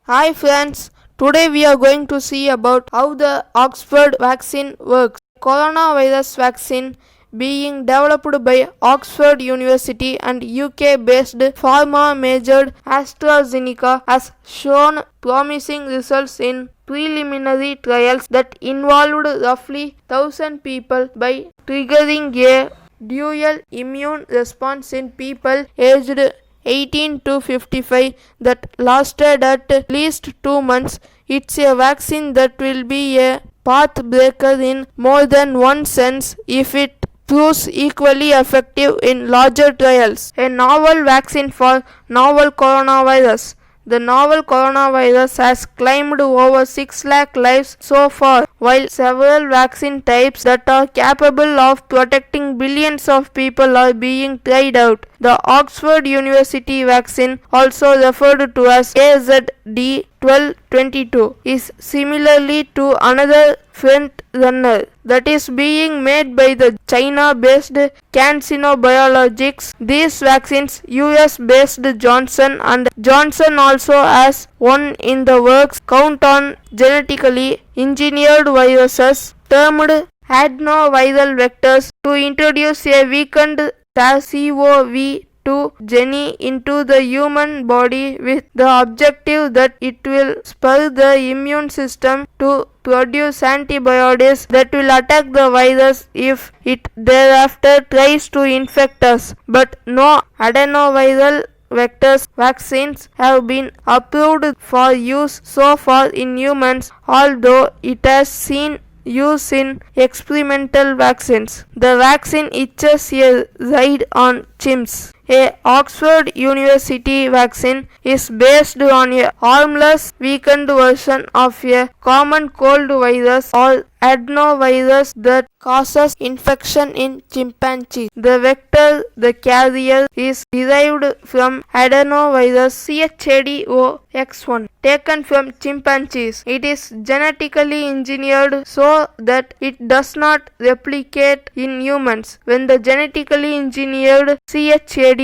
Hi friends, today we are going to see about how the Oxford vaccine works. Coronavirus vaccine being developed by Oxford University and UK-based pharma major AstraZeneca has shown promising results in preliminary trials that involved roughly 1,000 people by triggering a dual immune response in people aged 18 to 55 that lasted at least 2 months. It's a vaccine that will be a path breaker in more than one sense if it proves equally effective in larger trials. A novel vaccine for novel coronavirus. The novel coronavirus has claimed over 6 lakh lives so far, while several vaccine types that are capable of protecting billions of people are being tried out. The Oxford University vaccine, also referred to as AZD1222, is similarly to another front runner that is being made by the China-based CanSino Biologics. These vaccines, US-based Johnson and Johnson also has one in the works, count on genetically engineered viruses termed adenoviral vectors to introduce a weakened SARS-CoV-2 gene into the human body with the objective that it will spur the immune system to produce antibodies that will attack the virus if it thereafter tries to infect us. But no adenoviral vectors vaccines have been approved for use so far in humans, although it has seen use in experimental vaccines. The vaccine itches a ride on chimps. A Oxford University vaccine is based on a harmless weakened version of a common cold virus or adenovirus that causes infection in chimpanzees. The vector, the carrier, is derived from adenovirus ChAdOx1 taken from chimpanzees. It is genetically engineered so that it does not replicate in humans. When the genetically engineered ChAdOx1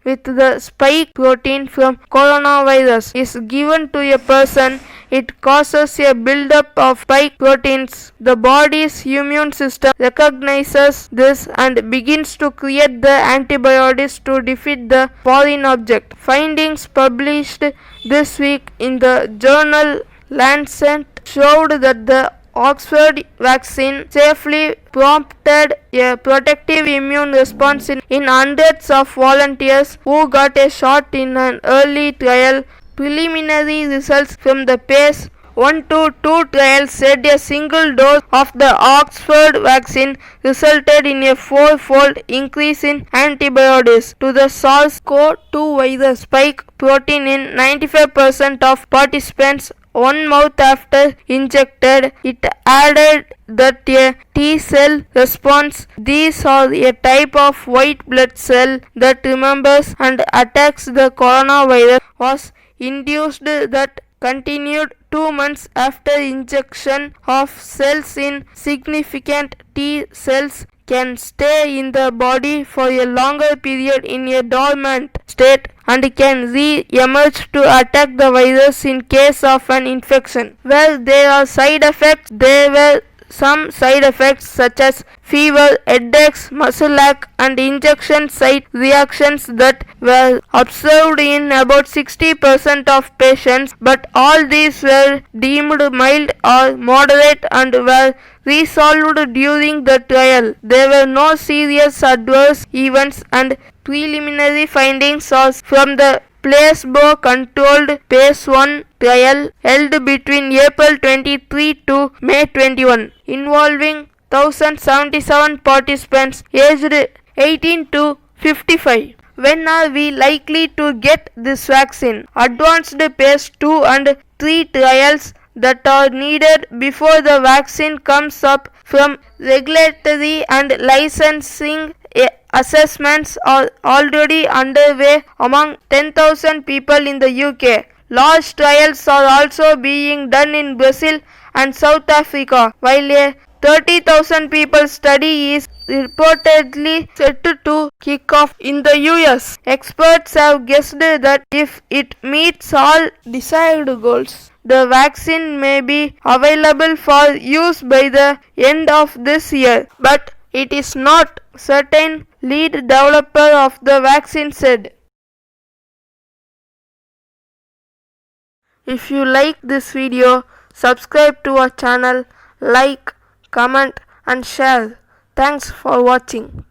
with the spike protein from coronavirus is given to a person, it causes a buildup of spike proteins. The body's immune system recognizes this and begins to create the antibodies to defeat the foreign object. Findings published this week in the journal Lancet showed that the Oxford vaccine safely prompted a protective immune response in hundreds of volunteers who got a shot in an early trial. Preliminary results from the phase 1-2 trial said a single dose of the Oxford vaccine resulted in a 4-fold increase in antibodies to the SARS-CoV-2 virus spike protein in 95% of participants 1 month after injected. It added that a T-cell response, these are a type of white blood cell that remembers and attacks the coronavirus, was induced that continued 2 months after injection of cells in significant T cells can stay in the body for a longer period in a dormant state and can re-emerge to attack the virus in case of an infection. Where there are side effects, there were some side effects such as fever, headaches, muscle ache and injection site reactions that were observed in about 60% of patients, but all these were deemed mild or moderate and were resolved during the trial. There were no serious adverse events and preliminary findings are from the placebo-controlled phase 1 trial held between April 23 to May 21, involving 1,077 participants aged 18 to 55. When are we likely to get this vaccine? Advanced phase 2 and 3 trials that are needed before the vaccine comes up from regulatory and licensing assessments are already underway among 10,000 people in the UK. Large trials are also being done in Brazil and South Africa, while a 30,000 people study is reportedly set to kick off in the US. Experts have guessed that if it meets all desired goals, the vaccine may be available for use by the end of this year, but it is not certain, lead developer of the vaccine said. If you like this video, subscribe to our channel, like, comment and share. Thanks for watching.